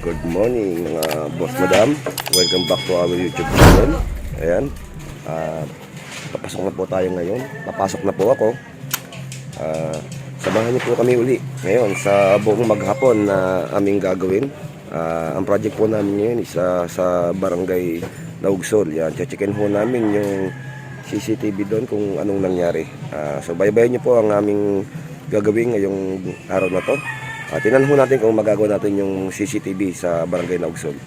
Good morning mga boss madam. Welcome back to our YouTube channel. Ayan. Papasok na po tayo ngayon. Papasok na po ako. Samahan niyo po kami uli ngayon sa buong maghapon na aming gagawin. Ang project po namin ngayon is sa barangay Naugsol. Yan. Checkin ho namin yung CCTV doon kung anong nangyari. So baybayin niyo po ang aming gagawin ngayong araw na to. Tingnan ho natin kung magagawa natin yung CCTV sa barangay Naugsol.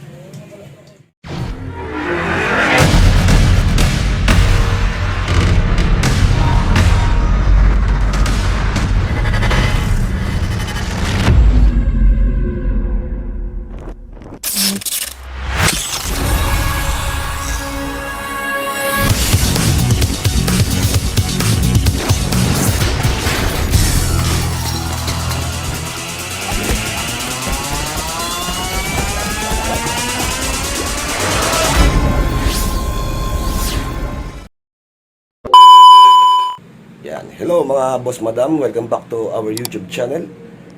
Hello mga boss madam, welcome back to our YouTube channel.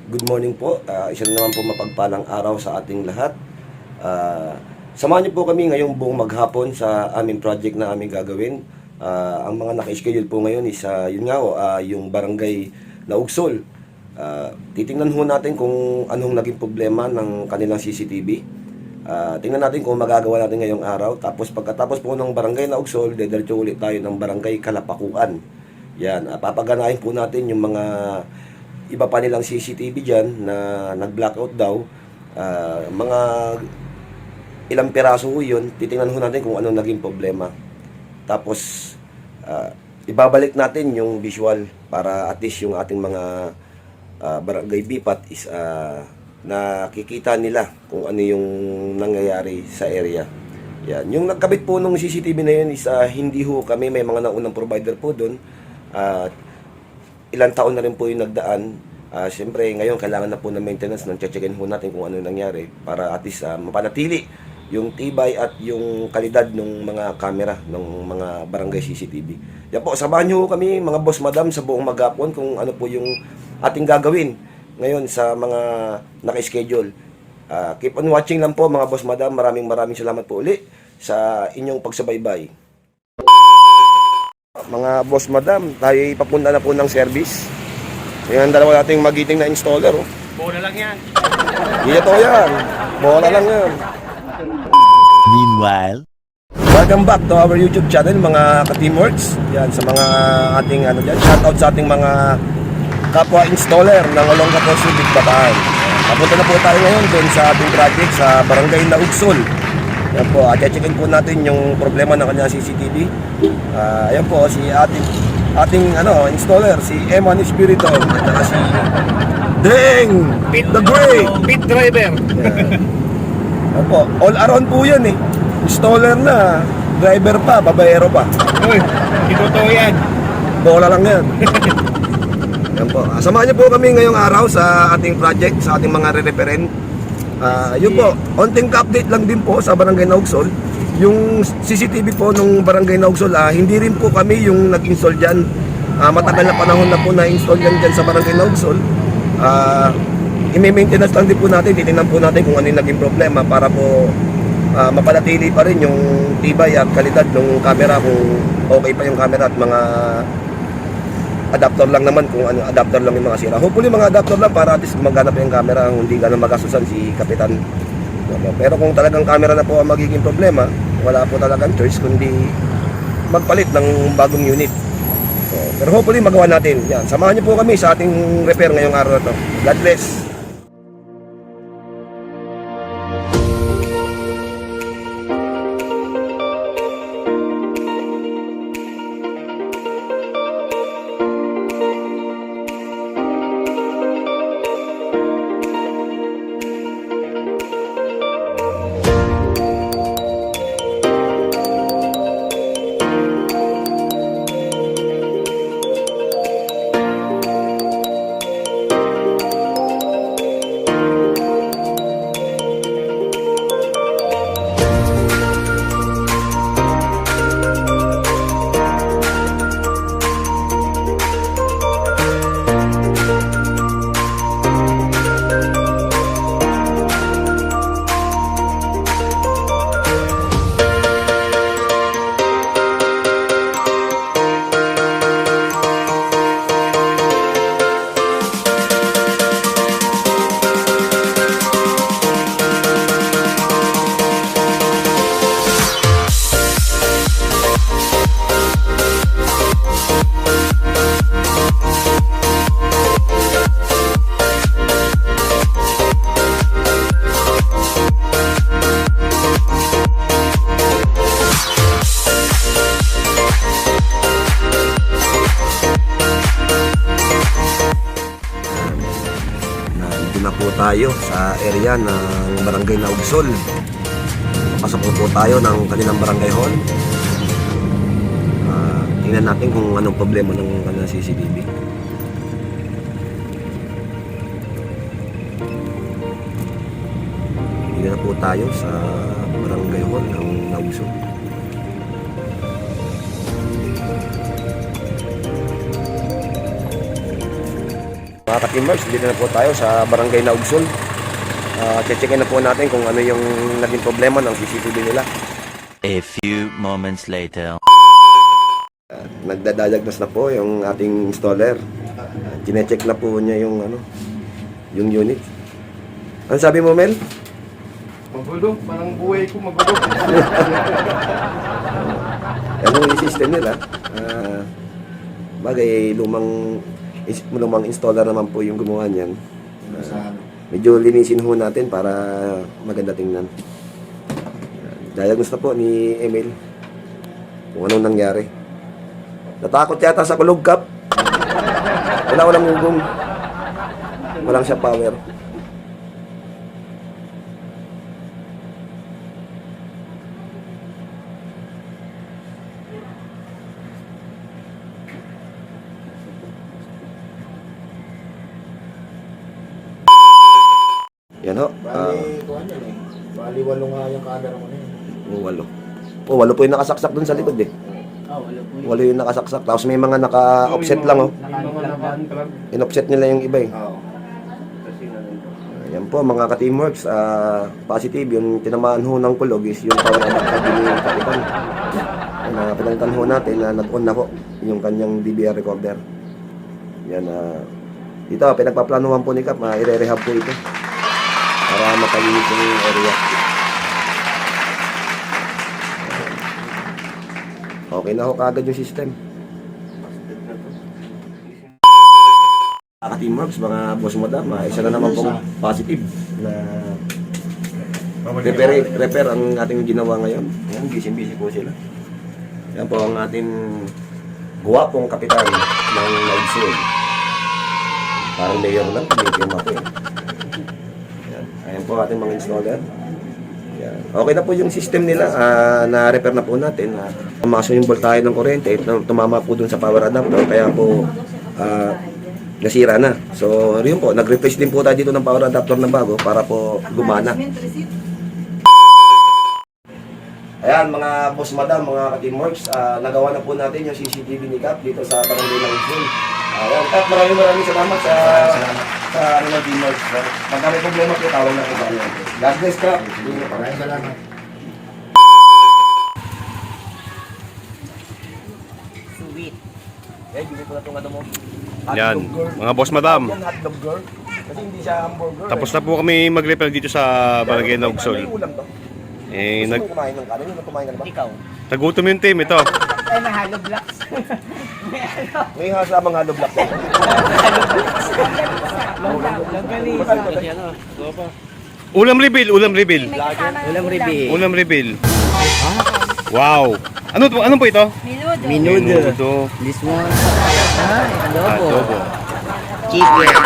Good morning po, isa na naman po mapagpalang araw sa ating lahat. Samahan niyo po kami ngayong buong maghapon sa aming project na aming gagawin. Ang mga naka-schedule po ngayon is yun nga yung barangay Naugsol. Titingnan ho natin kung anong naging problema ng kanilang CCTV. Tingnan natin kung magagawa natin ngayong araw. Tapos pagkatapos po ng barangay Naugsol, diretso ulit tayo ng barangay Kalapakuan. Yan, papaganahin po natin yung mga iba pa nilang CCTV dyan na nag-blackout daw. Mga ilang piraso ho yun, titingnan ho natin kung ano naging problema. Tapos, ibabalik natin yung visual para at least yung ating mga barangay BPAT is nakikita nila kung ano yung nangyayari sa area. Yan. Yung nagkabit po ng CCTV na yun is hindi ho kami, may mga naunang provider po doon. Ilang taon na rin po yung nagdaan. Siyempre ngayon kailangan na po ng maintenance, nang checkin ho natin kung ano nangyari para at least mapanatili yung tibay at yung kalidad ng mga camera ng mga barangay CCTV. Yan po, samahan nyo kami mga boss madam sa buong maghapon kung ano po yung ating gagawin ngayon sa mga naka-schedule. Keep on watching lang po mga boss madam. Maraming salamat po uli sa inyong pagsubaybay. Mga boss madam, tayo ipapunta na po ng service. Yan ang dalawa nating magiting na installer. Bola lang yan. Hindi to yan. Bola lang yan. Meanwhile, welcome back to our YouTube channel mga ka-teamworks. Yan sa mga ating shoutout sa ating mga kapwa installer ng Olonga po Subic Bataan. Papunta na po tayo ngayon doon sa ating project sa barangay Naugsol. Yan po, checkin po natin yung problema ng kanyang CCTV. Ayan po, si ating installer, si Eman Espirito, at si Deng, the Great, Pit driver. Ayan po, all around po yan eh. Installer na, driver pa, babayero pa. Uy, totoo yan. Bola lang yan. Ayan po, samahan niyo po kami ngayong araw sa ating project, sa ating mga re-referent. Yun po, onting update lang din po sa barangay Naugsol. Yung CCTV po nung barangay Naugsol, hindi rin po kami yung nag-install dyan. Matagal na panahon na po na-install yan dyan sa barangay Naugsol. I-maintenance lang din po natin, titignan po natin kung ano yung naging problema para po mapanatili pa rin yung tibay at kalidad ng camera, kung okay pa yung camera at mga adapter lang naman, kung ano adapter lang yung mga sira. Hopefully mga adapter lang para at least gumagana pa yung camera, hindi ganun magasusan si Kapitan. Pero kung talagang camera na po ang magiging problema, wala po talagang choice kundi magpalit ng bagong unit. Pero hopefully magawa natin. Yan, samahan niyo po kami sa ating repair ngayong araw na to. God bless. tayo sa area ng Barangay Naugsol. Pasok na po tayo ng kanilang barangay hall. Tingnan natin kung anong problema ng kanilang CCTV. Tingnan na po tayo sa barangay hall ng Naugsol. Mga ka-teamers, dito na po tayo sa barangay Naugsol. Checkin na po natin kung ano yung naging problema ng CCTV nila. A few moments later. Nagdadiagnose na po yung ating installer. Chine-check na po niya yung yung unit. Ano sabi mo, Mel? Magulo. Parang buhay ko magulo. Ano yung system nila? Bagay, lumang installer naman po yung gumawa niyan. Medyo linisin ho natin para maganda tingnan. Diagnose na po ni Emil kung anong nangyari. Natakot yata sa kulog cup. Walang hugong. Walang siya power. Yan ho. Bali, walo nga yung camera mo na yun. Walo. Walo po yung nakasaksak dun sa likod eh. Walo yung nakasaksak. Tapos may mga naka-offset lang oh. In-offset nila yung iba eh. Yan po mga ka-teamworks. Positive yung tinamaan ho ng kulog is yung power adapter din yung kapitan. Pinalitan ho natin na nag-on na ho yung kanyang DVR recorder. Yan. Dito pinagpaplanuhan po ni Kap. I-rehab po ito para mapalinis yung area. Okay na ho kagad yung system. Ka-teamworks, mga boss madam, isa na naman pong positive na repair ang ating ginawa ngayon. Yan, busy po sila. Yan po ang ating guwapong kapitan ng Naugsol. Parang mayor lang, medium ako eh. Yan. Ayan po ating mga installer. Yan. Okay na po yung system nila, na-repair na po natin. Pumasok yung voltahe ng kuryente, tumama po dun sa power adapter, kaya po nasira na. So, yun po, nag-replace din po tayo dito ng power adapter na bago para po gumana. Ayan, mga boss madam, mga ka-teamworks, nagawa na po natin yung CCTV ni Kap dito sa Barangay Naugsol. Ayan, Kap, maraming salamat sa teamworks. Pagka may problema po, tawag na po sa inyo. God bless, Kap. Maraming salamat. Sweet. Eh, gawin ko na itong ano mo. Yan, mga boss madam. Yan, hotdog girl. Kasi hindi siya hamburger. Tapos na po kami mag-repair dito sa Barangay May Naugsol. ulam to. Eh, Gusto mo kumain ng kanin? Yung kumain ka na ba? Ikaw. nagutom yung team ito. Ay, may hollow blocks. May hasamang halo black. Ulam reveal. Ulam ribi. Ulam reveal. Wow. Ano po ito? Minudo. Menudo. This one. Ay, adobo. Adobo. Chicken.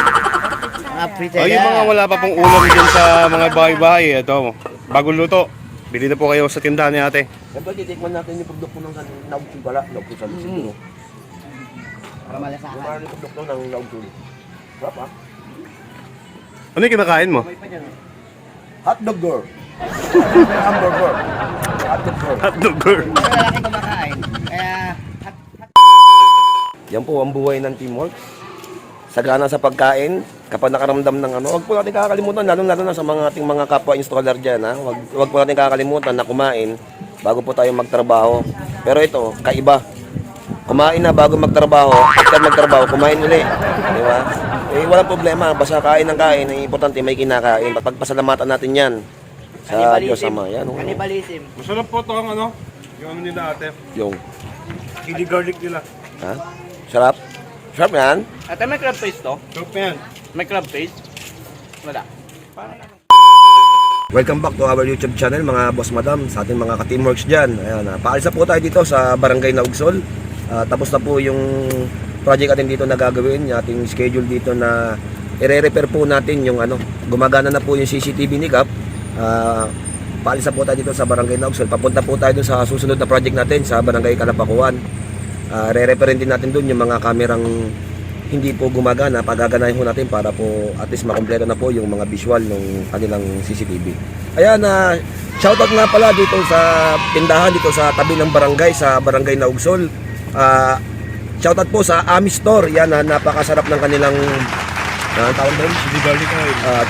Aprita. Oh, yung mga wala pa pong ulam dyan sa mga bahay-bahay. Ito, bagong luto. Bili na po kayo sa tindahan ni ate. Siyempre, titikman natin yung produkto ng Naugsol pala. Naugsol sa Lusin. Para malasahan. Yung mga produkto ng Naugsol. Sarap ah. Ano yung kinakain mo? Hotdog girl. Hamburger. Hotdog girl. Hotdog girl. Lalaki kumakain. Kaya, Yan po ang buhay ng teamwork. Sagana sa pagkain, kapag nakaramdam ng huwag po natin kakalimutan, lalo na sa mga ating mga kapwa installer dyan, ha? Huwag po natin kakalimutan na kumain bago po tayo magtrabaho. Pero ito, kaiba. Kumain na bago magtrabaho, after magtrabaho, kumain uli. Di ba? Eh, walang problema, basta kain ng kain, ang importante may kinakain. Pagpasalamatan natin yan sa Diyos Ama. Yan, oh. cannibalism. Masarap po ito ang yung nila ate. Yung, Chili garlic nila. ha? Sarap? Sarap yan? Ate, may crab paste to? Sarap na yan. May crab paste? Wala. Welcome back to our YouTube channel mga boss madam sa ating mga ka-teamworks dyan. Ayan, paalis na po tayo dito sa Barangay Naugsol. Tapos na po yung project natin dito na gagawin, yung ating schedule dito na ire-repair po natin yung ano, gumagana na po yung CCTV ni Kap. Paalis na po tayo dito sa Barangay Naugsol. Papunta po tayo dun sa susunod na project natin sa Barangay Kalapakuan. Re-repair din natin dun yung mga kamerang hindi po gumagana. Pagaganahin po natin para po at least makompleto na po yung mga visual ng kanilang CCTV. Ayan, shoutout nga pala dito sa tindahan dito sa tabi ng barangay, sa Barangay Naugsol. Shoutout po sa Ami Store. Yan, napakasarap ng kanilang tawag doon?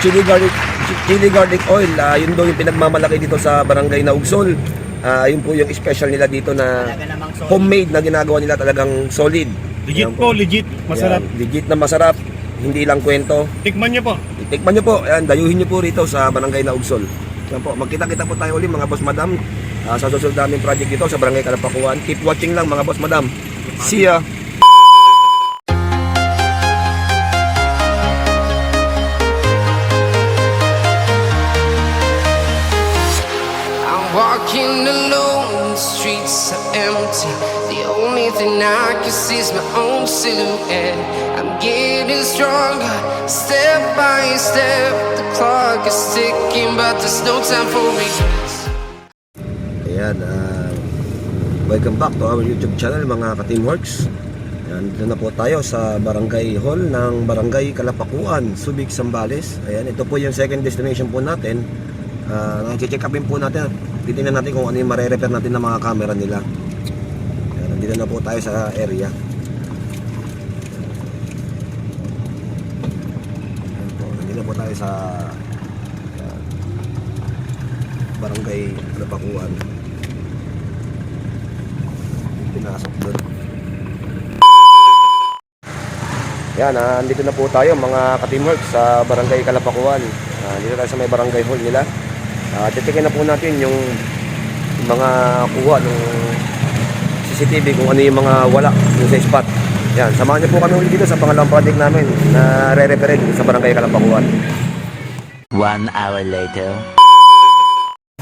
Chili garlic oil. Yun daw yung pinagmamalaki dito sa Barangay Naugsol. Yun po yung special nila dito na Talaga namang solid. homemade na ginagawa nila, talagang solid. Legit Ayan po, legit. Masarap. Ayan, legit na masarap. Hindi lang kwento. Tikman nyo po. Tikman nyo po. Ayan, dayuhin nyo po rito sa Barangay Naugsol. Ayan po, magkita-kita po tayo ulit mga boss madam sa susunod naming project dito sa Barangay Kalapakuan. Keep watching lang mga boss madam. See ya! I'm walking alone, the streets are empty. The only thing I can see is my own silhouette. I'm getting stronger, step by step. The clock is ticking, but there's no time for regrets. Ayan, welcome back to our YouTube channel mga ka-Teamworks. Ayan, dito na po tayo sa Barangay Hall ng Barangay Kalapakuan, Subic, Zambales. Ayan, ito po yung second destination po natin. Check upin po natin, titingnan natin kung ano yung mare-repair natin ng mga camera nila. Ayan, nandito na po tayo sa area. Ayan po, nandito po tayo sa Barangay Kalapakuan. Pinasok doon. Yan, andito na po tayo mga ka-Teamworks sa Barangay Kalapakuan. Dito tayo sa may barangay hall nila. Titikin na po natin yung mga kuha ng CCTV, kung ano yung mga wala yung sa spot. Yan, samahan niyo po kami ulit dito sa pangalawang project namin na re-repair sa Barangay Kalapakuan. 1 hour later.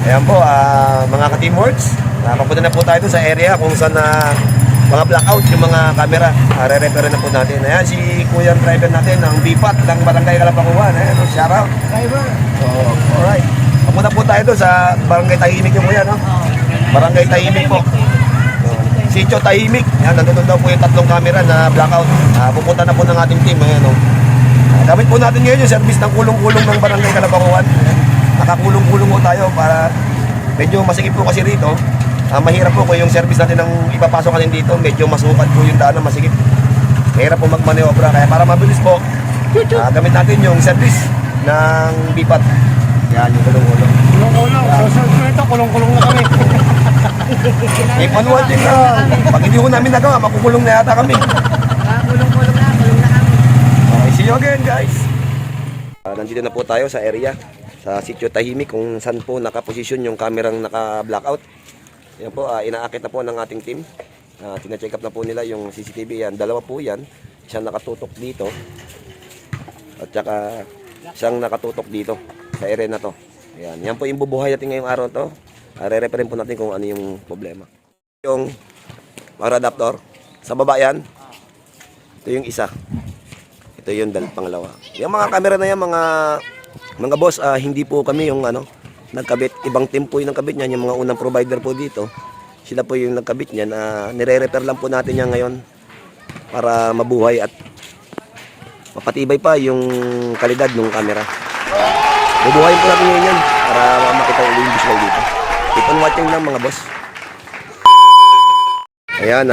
Ayan po, mga ka-Teamworks, papunta na po tayo dun sa area kung saan mga blackout yung mga camera. Re-repair na po natin. Ayan, si Kuya driver natin ng BPAT ng Barangay Kalapakuan. Ayan, shoutout. Driver. So, alright. Papunta po tayo dun sa Barangay Tahimik yung kuya, no? Barangay Tahimik po. Sitio Tahimik. Ayan, nandun daw po yung tatlong camera na blackout. Pupunta na po ng ating team. Ayan, no? Gamit po natin ngayon yung service ng kulong-kulong ng Barangay Kalapakuan. Nakakulong-kulong po tayo para medyo masikip po kasi rito. Mahirap po kung yung service natin ng ipapasok natin dito, medyo masukat po yung daan na masikip. Mahirap po magmaneobra, kaya para mabilis po, gamit natin yung service ng BPAT. Yan, yung kulong-kulong. Kulong-kulong. So, ito, kulong-kulong na kami. Keep on watching lang. Pag hindi ko namin nagawa, makukulong na yata kami. Kulong-kulong na kami. Okay, see you again guys. Nandito na po tayo sa area, sa Sitio Tahimik, kung saan po nakaposisyon yung kamerang naka-blackout. Yan po, inaakit na po ng ating team. Tina-check up na po nila yung CCTV. Yan, dalawa po yan. Isang nakatutok dito at saka isang nakatutok dito sa area na to. Yan, yan po yung bubuhay natin ngayong araw to. Re-referin po natin kung ano yung problema. Yung power adapter sa baba yan. Ito yung isa. Ito yung pangalawa. Yung mga camera na yan, mga boss, hindi po kami yung nagkabit. Ibang team po yung nagkabit niyan, yung mga unang provider po dito. Sila po yung nagkabit niyan. Nire-repair lang po natin yan ngayon para mabuhay at mapatibay pa yung kalidad ng camera. Bubuhayin po natin ngayon yan para makita ulit yung visual dito. Keep on watching lang mga boss. Ayan,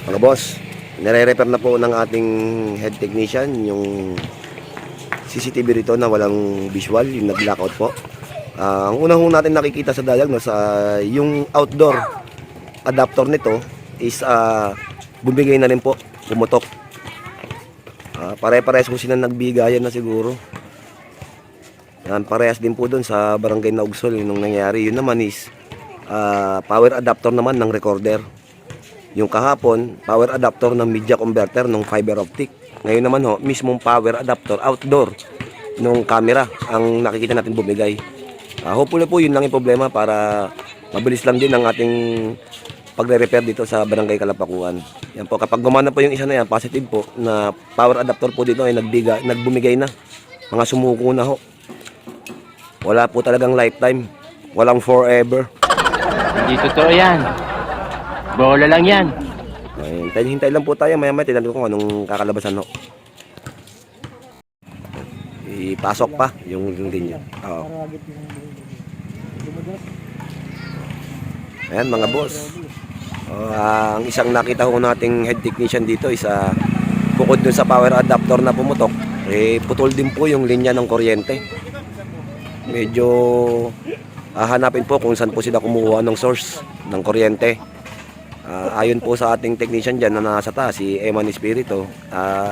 mga boss, nire-repair na po ng ating head technician yung CCTV rito na walang visual, yung nag-blackout po. Ang unang natin nakikita sa diag yung outdoor adapter nito is bumigay na rin po, pumutok. Pare-parehas po sila nagbigayan na siguro. Yan, parehas din po doon sa Barangay Naugsol nung nangyari. Yun naman is power adapter naman ng recorder. Yung kahapon, power adapter ng media converter ng fiber optic. Ngayon naman mismong power adapter outdoor ng camera ang nakikita natin bumigay. Hopefully po yun lang yung problema para mabilis lang din ang ating pagre-repair dito sa Barangay Kalapakuan. Yan po, kapag gumana po yung isa na yan, positive po, na power adapter po dito ay nagbumigay na. Mga sumuko na ho. Wala po talagang lifetime. Walang forever. Hindi totoo yan. Bola lang yan. Ay, hintay lang po tayo. Maya-maya, tignan ko kung anong kakalabasan ho. Ipasok pa yung linya. Oo. Ayan mga boss. Ang isang nakita ko nating head technician dito is bukod dun sa power adapter na pumutok, putol din po yung linya ng kuryente. Medyo hahanapin po kung saan po sila kumuha ng source ng kuryente. Ayon po sa ating technician dyan na nasa taas, si Eman Espiritu,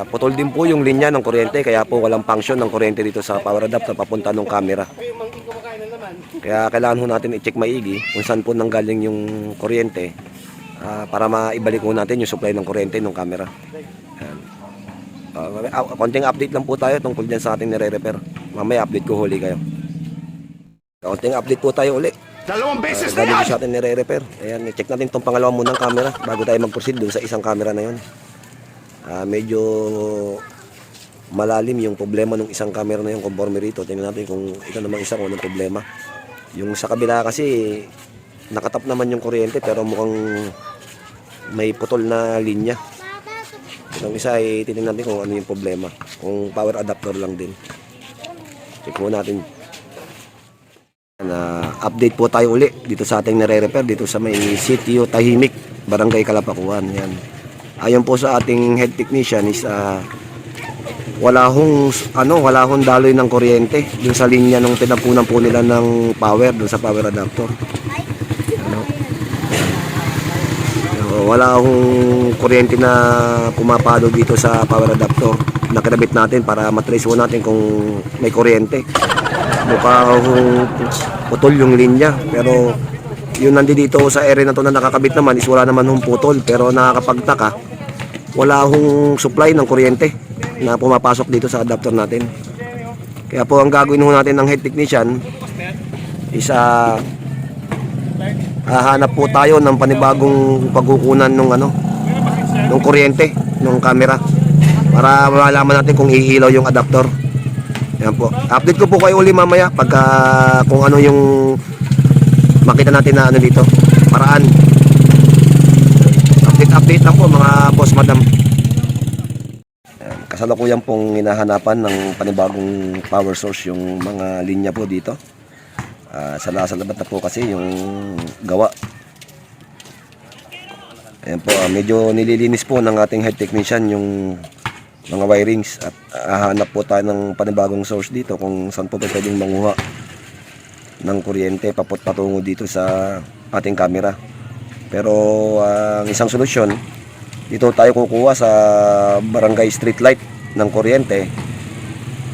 putol din po yung linya ng kuryente, kaya po walang function ng kuryente dito sa power adapter papunta ng camera. Kaya kailangan ho natin i-check maigi kung saan po nanggaling yung kuryente para maibalik ho natin yung supply ng kuryente ng camera. Konting update lang po tayo tungkol dyan sa ating nire-repair. Mamaya update ko huli kayo. Konting update po tayo uli. Dalawang beses na Galing yan! sa atin nire-repair. Ayan, i-check natin itong pangalawa munang camera bago tayo mag-proceed dun sa isang camera na yun. Medyo malalim yung problema ng isang camera na yung conforme rito. Tingnan natin kung ito namang isa kung anong problema. Yung sa kabila kasi nakatap naman yung kuryente pero mukhang may putol na linya. Itong isa ay titingnan natin kung ano yung problema. Kung power adapter lang din. Check mo natin. Update po tayo uli dito sa ating nire-repair dito sa may Sitio Tahimik, Barangay Kalapakuan. Yan. Ayon po sa ating head technician is wala hong daloy ng kuryente dun sa linya nung tinapunan po nila ng power dun sa power adapter. Wala hong kuryente na pumapalo dito sa power adapter na kinabit natin para matrace po natin kung may kuryente. Mukha hong putol yung linya, pero yung nandito sa area na to na nakakabit naman is wala naman hong putol, pero nakakapagtaka wala hong supply ng kuryente na pumapasok dito sa adapter natin. Kaya po ang gagawin ho natin ng head technician is hahanap po tayo ng panibagong pagkukunan ng kuryente ng camera para malaman natin kung iilaw yung adapter. Yan po. Update ko po kayo uli mamaya pagka kung ano yung makita natin na dito. Paraan. Update lang po mga boss madam. Kasalukuyan pong hinahanapan ng panibagong power source yung mga linya po dito. Sa labat na po kasi yung gawa. Ayan po, medyo nililinis po ng ating head technician yung mga wirings at hahanap po tayo ng panibagong source dito kung saan po pwedeng manguha ng kuryente patungo dito sa ating camera. Pero ang isang solusyon, dito tayo kukuha sa barangay street light ng kuryente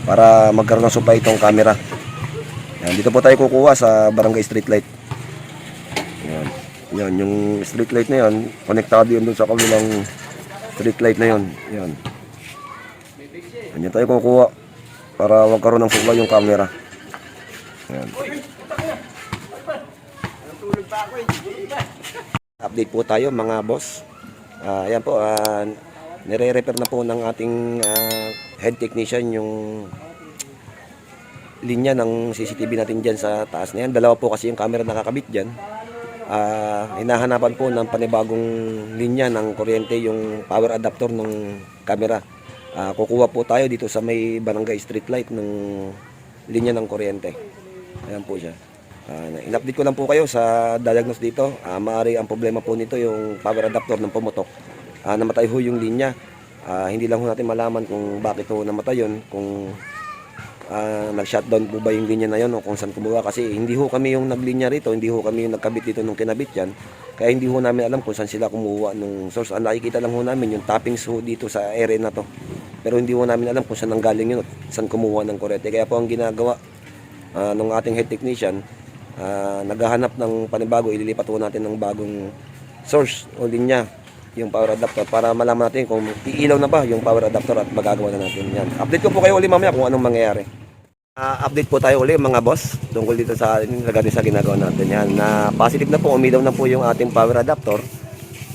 para magkaroon ng supply itong camera. Yan, dito po tayo kukuha sa barangay street light. Yan, yung street light na yan, konektado yun dun sa kabilang street light na yun. Yan. Yan tayo kukuha para magkaroon ng supply yung camera. Yan. Update po tayo mga boss. Ayan po, nire-repair na po ng ating head technician yung linya ng CCTV natin dyan sa taas na yan. Dalawa po kasi yung camera nakakabit dyan. Hinahanapan po ng panibagong linya ng kuryente yung power adapter ng camera. Kukuha po tayo dito sa may barangay street light ng linya ng kuryente. Ayan po siya. In-update ko lang po kayo sa diagnose dito. Maaari ang problema po nito yung power adapter ng pumutok. Namatay ho yung linya. Hindi lang ho natin malaman kung bakit ho namatay yun. Kung nag-shutdown po ba yung linya na yun o kung saan kumuha. Kasi hindi ho kami yung naglinya rito. Hindi ho kami yung nagkabit dito nung kinabit yan. Kaya hindi ho namin alam kung saan sila kumuha ng source. Ang nakikita lang ho namin yung toppings ho dito sa area na to. Pero hindi ho namin alam kung saan nanggaling yun at saan kumuha ng kuryente. Kaya po ang ginagawa ng ating head technician, naghahanap ng panibago, ililipat po natin ng bagong source o linya yung power adapter para malaman natin kung iilaw na ba yung power adapter at magagawa na natin yan. Update ko po kayo uli mamaya kung anong mangyayari. Update po tayo uli mga boss tungkol dito sa ginagawa natin yan. Positive na po, umilaw na po yung ating power adapter.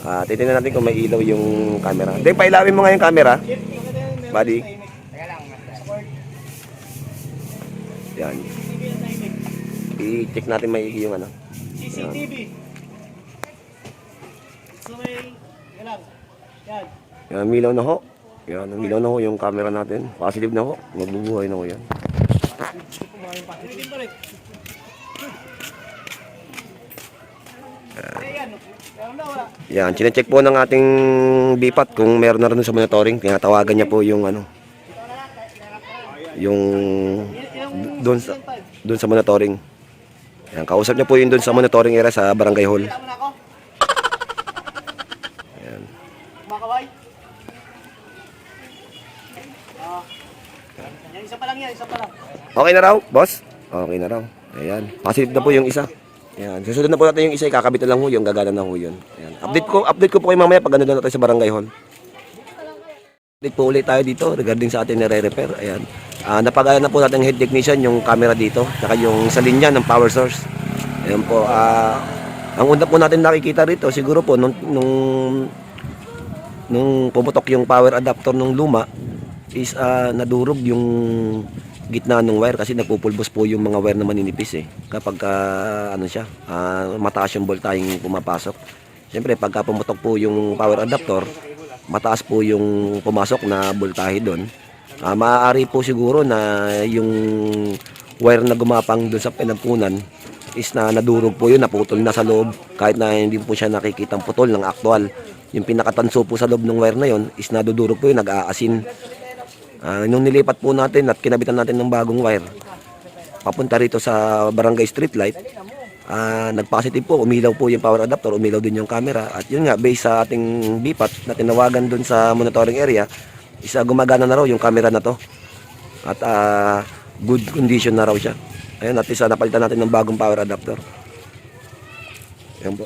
Titingnan natin kung may ilaw yung camera. Hindi, pailawin mo nga yung camera. Buddy. Yan. I-check natin may yung ano. CCTV. So may, yan lang. Yan. Yan, milaw na ho. Yan, milaw na ho yung camera natin. Positive na ho. Magbubuhay na ho yan. Ulitin pa rin. Ayan. Meron na wala. Yan, chinecheck po ng ating bipat kung meron na rin sa monitoring. Tinatawagan niya po yung ano. Yung doon sa monitoring. Yan, kausap niya po yun doon sa monitoring area sa Barangay Hall. Kita mo na ako. Yan. Makaway. Yan, isa pa lang yan, isa pa lang. Okay na raw, boss? Okay na raw. Ayan. Positive na po yung isa. Ayan. Susunod na po natin yung isa. Kakabit na lang ho yung gagana na ho yun. Ayan. Update ko po kayo mamaya pag ano na tayo sa Barangay Hall. Update po ulit tayo dito regarding sa ating nire-repair. Ayan. Napagaya na po natin ng head technician yung camera dito. Saka yung sa linya ng power source. Ayan po. Ang una po natin nakikita rito siguro po nung pumutok yung power adapter ng luma is nadurog yung gitna ng wire kasi nagpupulbos po yung mga wire na maninipis kapag ano siya mataas yung voltaheng pumapasok. Siyempre pagka pumutok po yung power adapter, mataas po yung pumasok na voltahe doon. Maaari po siguro na yung wire na gumapang doon sa pinampunan is na nadurog po yun, naputol na sa loob kahit na hindi po siya nakikitang putol ng aktual. Yung pinakatanso po sa loob ng wire na yun is nadudurog po yun, nag-aasin. Nung nilipat po natin at kinabitan natin ng bagong wire papunta rito sa barangay street light, nag-positive po, umilaw po yung power adapter, umilaw din yung camera. At yun nga, based sa ating bipat na tinawagan dun sa monitoring area, isa gumagana na raw yung camera na to. At good condition na raw siya. Ayun, at isa napalitan natin ng bagong power adapter. Yan po.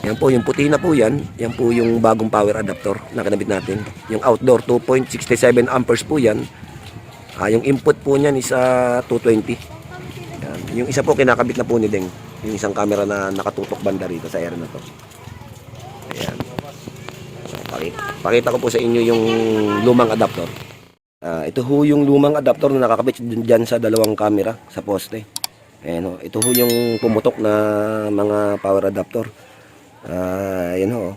Yan po, yung puti na po yan. Yan po yung bagong power adapter na kinabit natin. Yung outdoor, 2.67 amperes po yan. Yung input po niyan is 220. Yan. Yung isa po kinakabit na po ni Deng. Yung isang camera na nakatutok banda rito sa area na to. Ayan. Pakita ko po sa inyo yung lumang adapter. Ito ho yung lumang adapter na nakakabit dyan sa dalawang camera sa poste. Ayan ho. Ito ho yung pumutok na mga power adapter. Ayan ho.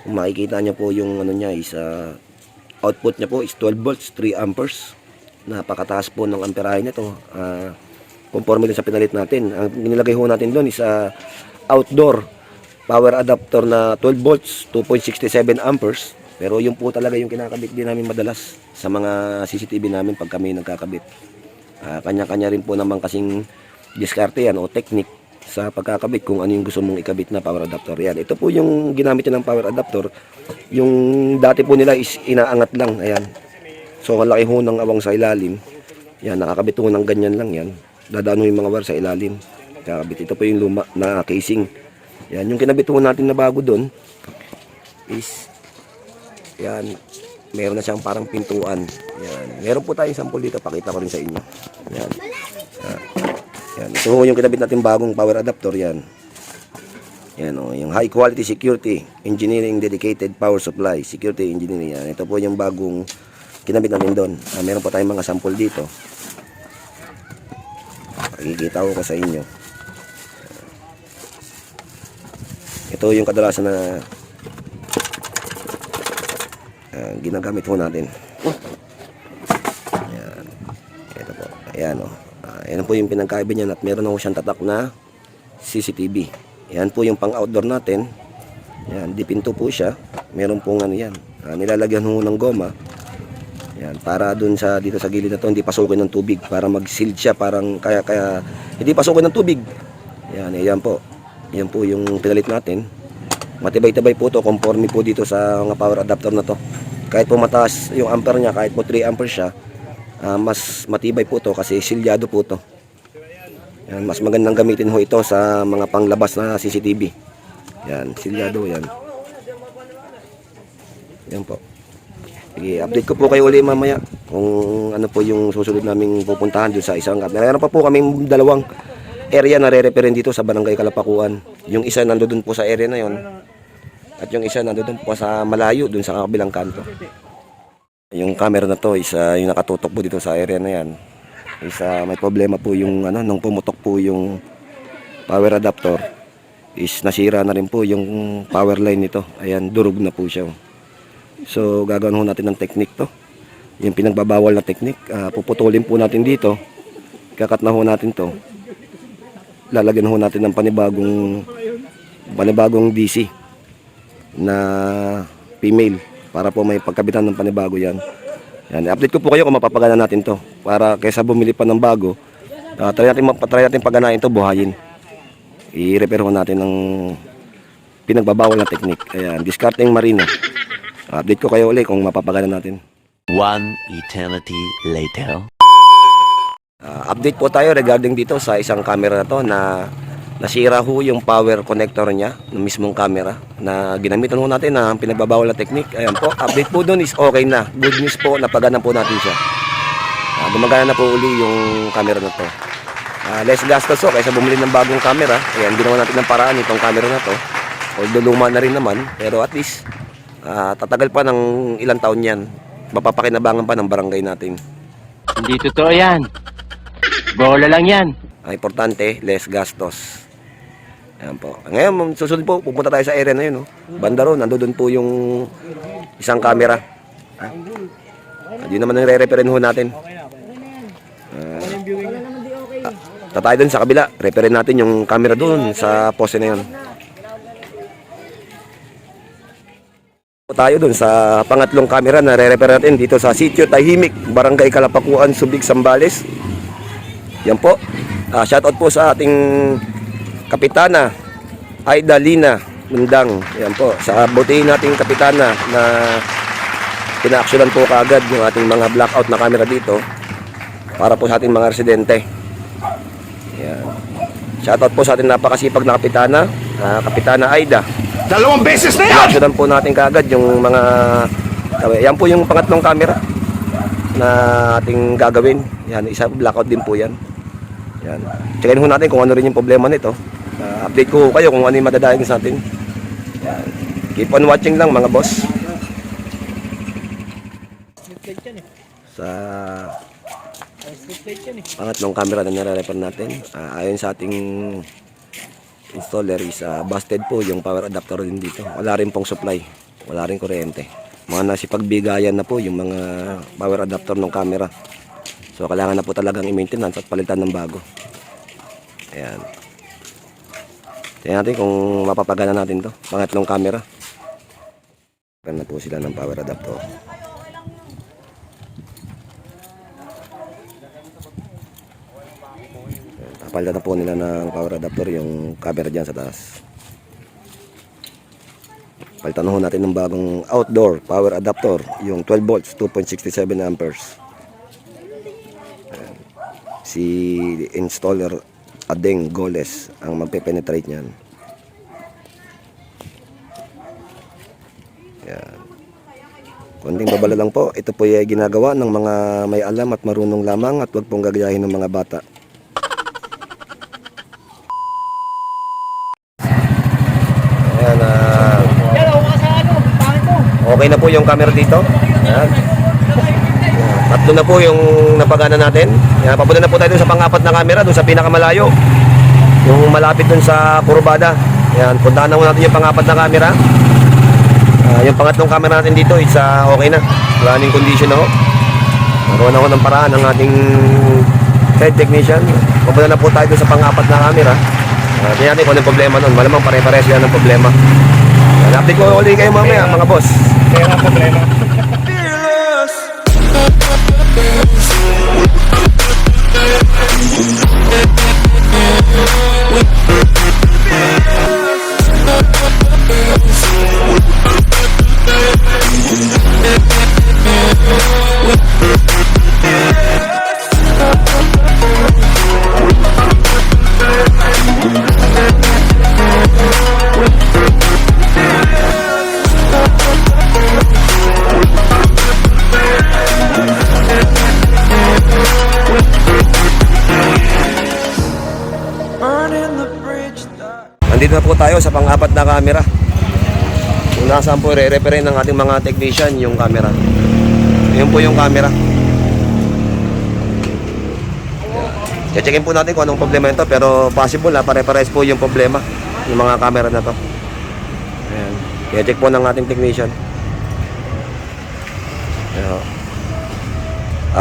Kung makikita nyo po yung ano niya is output niya po is 12 volts, 3 amperes. Napakataas po ng amperahe nito. Conforme din sa pinalit natin. Ang nilagay ho natin doon is outdoor power adapter na 12 volts, 2.67 amperes. Pero yung po talaga yung kinakabit din namin madalas sa mga CCTV namin pag kami nagkakabit. Kanya-kanya rin po naman kasing diskarte yan o technique sa pagkakabit kung ano yung gusto mong ikabit na power adapter. Yan. Ito po yung ginamit nyo ng power adapter. Yung dati po nila is inaangat lang. Ayan. So ang laki ho ng awang sa ilalim. Yan, nakakabit ho ng ganyan lang yan. Dadaan ho yung mga wire sa ilalim. Kakabit. Ito po yung luma na casing. Yan, yung kinabit ho natin na bago doon is yan, meron na siyang parang pintuan. Yan. Meron po tayong sample dito, pakita ko rin sa inyo. Yan. Yan. Ito ho yung kinabit natin bagong power adapter yan. Yan o, yung high quality security engineering dedicated power supply, security engineering yan. Ito po yung bagong kinabit natin doon. Meron po tayong mga sample dito. Pakikita ko sa inyo. Ito yung kadalasan na ginagamit ho natin. Ayan. Ito po. Ayan o. Ayan po yung pinagkaiba niyan at meron ho siyang tatak na CCTV. Ayan po yung pang outdoor natin. Ayan. Dipinto po siya. Meron pong ano yan. Nilalagyan ho ng goma. Ayan. Para dun sa dito sa gilid na to hindi pasukin ng tubig. Para mag-seal siya. Parang kaya hindi pasukin ng tubig. Ayan. Ayan po. Ayan po yung pinalit natin. Matibay-tibay po to. Conforme po dito sa mga power adapter na to. Kahit po mataas yung ampere niya, kahit po 3 ampere siya, mas matibay po to kasi silyado po to. Yan, mas magandang gamitin ho ito sa mga panglabas na CCTV. Yan, silyado yan. Yan po. Sige, update ko po kayo ulit mamaya kung ano po yung susunod naming pupuntahan doon sa isang meron pa po kaming dalawang area na re-referin dito sa Barangay Kalapakuan. Yung isa nandoon po sa area na yon. At yung isa nandoon po sa malayo, dun sa kabilang kanto. Yung camera na to is yung nakatutok po dito sa area na yan. Is may problema po yung nung pumutok po yung power adapter is nasira na rin po yung power line nito. Ayan, durog na po siya. So gagawin ho natin ng technique to. Yung pinagbabawal na technique, puputulin po natin dito. Kakat na ho natin to. Lalagyan ho natin ng panibagong DC na female para po may pagkabitan ng panibago yan. Yan, update ko po kayo kung mapapagana natin to para kaysa bumili pa ng bago. Try natin paganahin to, buhayin. I-repair ho natin ng pinagbabawal na technique. Ayan, discarding marina. Update ko kayo ulit kung mapapagana natin. One eternity later. Update po tayo regarding dito sa isang camera na to na nasira ho yung power connector niya ng mismong camera na ginamitan ho natin na pinagbabawal na technique. Ayan po, update po doon is okay na. Good news po, napagana po natin siya. Gumagana na po uli yung camera na to. Less gastos ho kaysa bumili ng bagong camera. Ayan, ginawa natin ng paraan itong camera na to. Although luma na rin naman, pero at least tatagal pa ng ilang taon yan. Mapapakinabangan pa ng barangay natin. Hindi totoo yan. Bola lang yan. Ang importante, less gastos. Ayan po. Ngayon, susunod po, pupunta tayo sa area na yun. Banda ron, nandoon po yung isang camera. Hindi naman nire-referin ho natin. Tatay doon sa kabila, referin natin yung camera doon sa pose na yun. Tayo doon sa pangatlong camera na re-refer natin dito sa Sitio Tahimik, Barangay Kalapakuan, Subic, Zambales. Yan po. Shoutout po sa ating Kapitana Aida Lina Mundang. Yan po. Sa butihin nating Kapitana na pina-actionan po kaagad yung ating mga blackout na camera dito para po sa ating mga residente. Yan. Shoutout po sa ating napakasipag na Kapitana, Kapitana Aida. 2 beses na yan! Pina-actionan po natin kaagad yung mga... Yan po yung pangatlong camera na ating gagawin. Yan, isa blackout din po yan. Yan. Checkin ho natin kung ano rin yung problema nito. Update ko kayo kung ano yung madadaing sa atin. Yan. Keep on watching lang mga boss. Sa pangatlong camera na nare-repair natin, ayon sa ating installer is busted po yung power adapter din dito. Wala rin pong supply. Wala rin kuryente. Mga nasipagbigayan na po yung mga power adapter ng camera. So kailangan na po talagang i-maintenance at palitan ng bago. Ayan. Tingnan natin kung mapapagana natin to. Pangatlong camera. Meron na po sila ng power adapter. Papalitan na po nila ng power adapter yung camera dyan sa taas. Palitan ho natin ng bagong outdoor power adapter. Yung 12 volts, 2.67 amperes. Si installer Adeng Goles ang magpe-penetrate niyan. Yan. Konting babala lang po. Ito po ay ginagawa ng mga may alam at marunong lamang at wag pong gagayahin ng mga bata. Ayan, Yan, ako ka sa pangit mo. okay na po yung camera dito. Ayan. Tatlo na po yung napagana natin. Yan, papunta na po tayo dun sa pang-apat na camera, dun sa pinakamalayo. Yung malapit dun sa Kurbada. Yan, puntahan na natin yung pang-apat na camera. Yung pangatlong camera natin dito, it's okay na. Running condition na ho. Nagawa na ho ng paraan ng ating head technician. Papunta na po tayo dun sa pang-apat na camera. Tingnan natin kung anong problema nun. Malamang pare-pares yan ng problema. Yan, update ko ulit kayo mamaya, mga boss. Kaya ang problema. Nandito na po tayo sa pang-apat na camera. Kung nasaan po re-repair ng ating mga technician yung camera. Yun po yung camera. Checkin po natin kung anong problema ito, pero possible na pare-pares po yung problema yung mga camera na to. Ayan. Kaya check po ng ating technician. Ayan.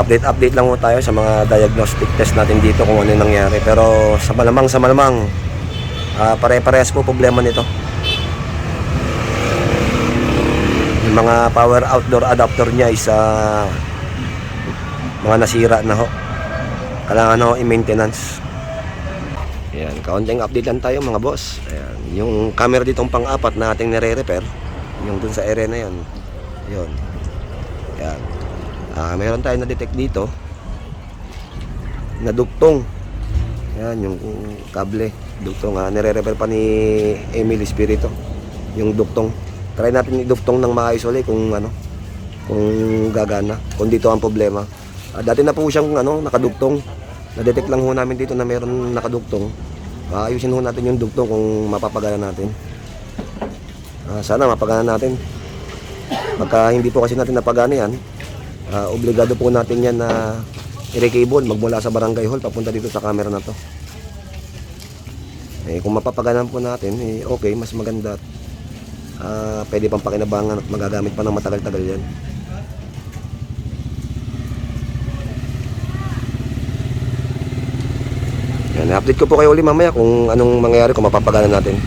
Update lang po tayo sa mga diagnostic test natin dito kung ano yung nangyari. Pero sa malamang pare-parehas po problema nito. Yung mga power outdoor adapter niya is mga nasira na ho. Kailangan i-maintenance. Ayan, kaunting update lang tayo mga boss. Ayan, yung camera ditong pang-apat na ating nire-repair, yung dun sa area na yun. Yun. Ayan. Mayroon tayo na-detect dito na duktong. Ayan, yung kable. Duktong. Nire-repair pa ni Emily Espiritu. Yung duktong. Try natin i-duktong ng maayos ulit kung gagana. Kung dito ang problema. Dati na po siyang nakadugtong. Na-detect lang ho namin dito na meron nakadugtong. Ayusin ho natin yung dugtong kung mapapagana natin. Sana mapagana natin. Pagka hindi po kasi natin napagana yan, obligado po natin yan na i-recable magmula sa barangay hall papunta dito sa camera na to. Kung mapapaganan po natin, okay, mas maganda. Pwede pang pakinabangan at magagamit pa ng matagal-tagal yan. Yan, update ko po kayo ulit mamaya kung anong mangyayari kung mapapagana natin.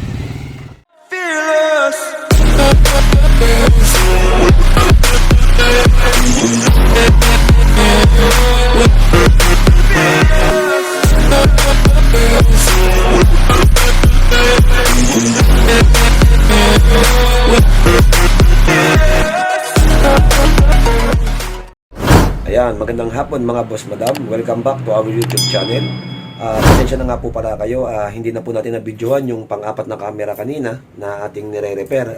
Ayan, magandang hapon mga boss madam. Welcome back to our YouTube channel. Pasensya na nga po pala kayo, hindi na po natin na-videohan yung pang-apat na camera kanina na ating nire-repair.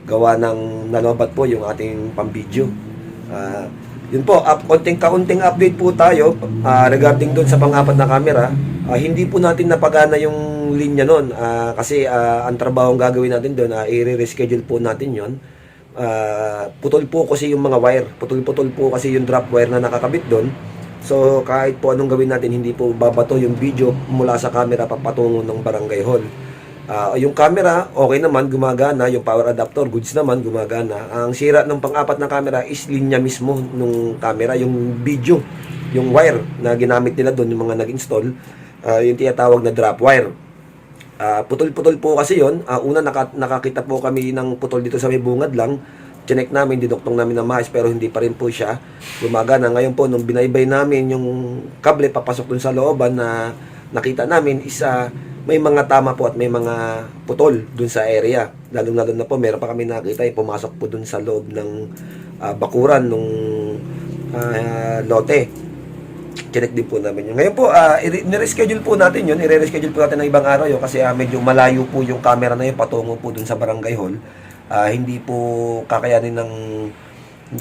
Gawa ng nalobat po yung ating pang-video. Yun po, kaunting update po tayo regarding doon sa pang-apat na camera. Hindi po natin napagana yung linya nun kasi ang trabaho gagawin natin doon, i-reschedule po natin yon. Putol po kasi yung mga wire, putol-putol po kasi yung drop wire na nakakabit doon. So kahit po anong gawin natin, hindi po babato yung video mula sa camera papatungo ng barangay hall. Yung camera, okay naman, gumagana. Yung power adapter, goods naman, gumagana. Ang sira ng pang-apat na camera is linya mismo nung camera, yung video, yung wire na ginamit nila doon, yung mga nag-install, yung tinatawag na drop wire. Putol-putol po kasi yon. Una nakakita po kami ng putol dito sa may bungad lang. Chinek namin, didoktong namin ng maayos, pero hindi pa rin po siya gumagana. Ngayon po, nung binaybay namin yung kable papasok dun sa looban, na nakita namin is may mga tama po at may mga putol dun sa area. Lalo na po, meron pa kami nakita pumasok po dun sa loob ng bakuran nung lote. Chinek din po namin yun. Ngayon po, nire-schedule po natin yun. I-reschedule po natin ng ibang araw yun kasi medyo malayo po yung camera na yun patungo po dun sa barangay hall. Hindi po kakayanin ng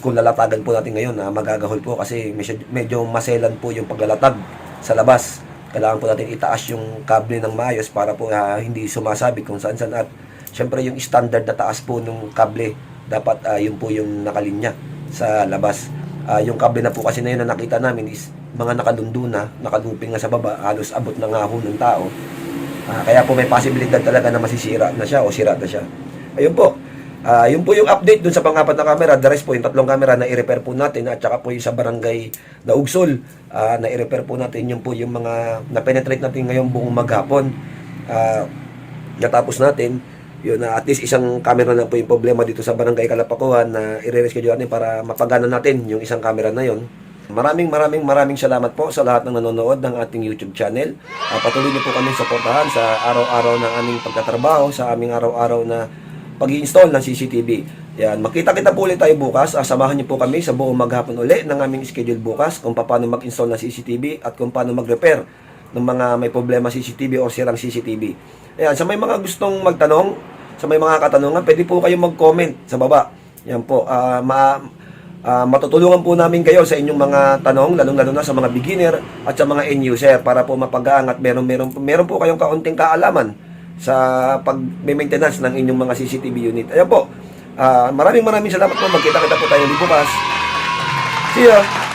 kung lalatagan po natin ngayon, magagahol po kasi medyo maselan po yung paglalatag sa labas. Kailangan po natin itaas yung kable ng maayos para po hindi sumasabit kung saan at syempre yung standard na taas po ng kable dapat yun po yung nakalinya sa labas. Yung kable na po kasi na yun na nakita namin is mga nakadundo na, nakaluping na sa baba, halos abot na nga ho ng tao. Kaya po may posibilidad talaga na masisira na siya o sira na siya. Ayun po. Yun po yung update dun sa pang-apat na camera. The rest po, yung tatlong camera na i-repair po natin at saka po yung sa barangay na Ugsol na i-repair po natin. Yun po yung mga na-penetrate natin ngayong buong maghapon. Natapos natin. Yun, at least isang camera na po yung problema dito sa barangay Kalapakuhan na i-reschedule natin para mapagana natin yung isang camera na yun. Maraming salamat po sa lahat ng nanonood ng ating YouTube channel. Patuloy niyo po kami suportahan sa araw-araw ng aming pagtatrabaho, sa aming araw-araw na pag-i-install ng CCTV. Yan, makita-kita po ulit tayo bukas. Samahan niyo po kami sa buong maghapon ulit ng aming schedule bukas kung paano mag-install ng CCTV at kung paano mag-repair ng mga may problema CCTV o sirang CCTV. Ayan, sa may mga gustong magtanong, sa may mga katanungan, pwede po kayong mag-comment sa baba. Yan po, matutulungan po namin kayo sa inyong mga tanong, lalong-lalo na sa mga beginner at sa mga end user para po mapagaan at meron po kayong kaunting kaalaman sa pag-maintenance ng inyong mga CCTV unit. Ayan po, Maraming salamat po. Magkita-kita po tayo bukas. See ya!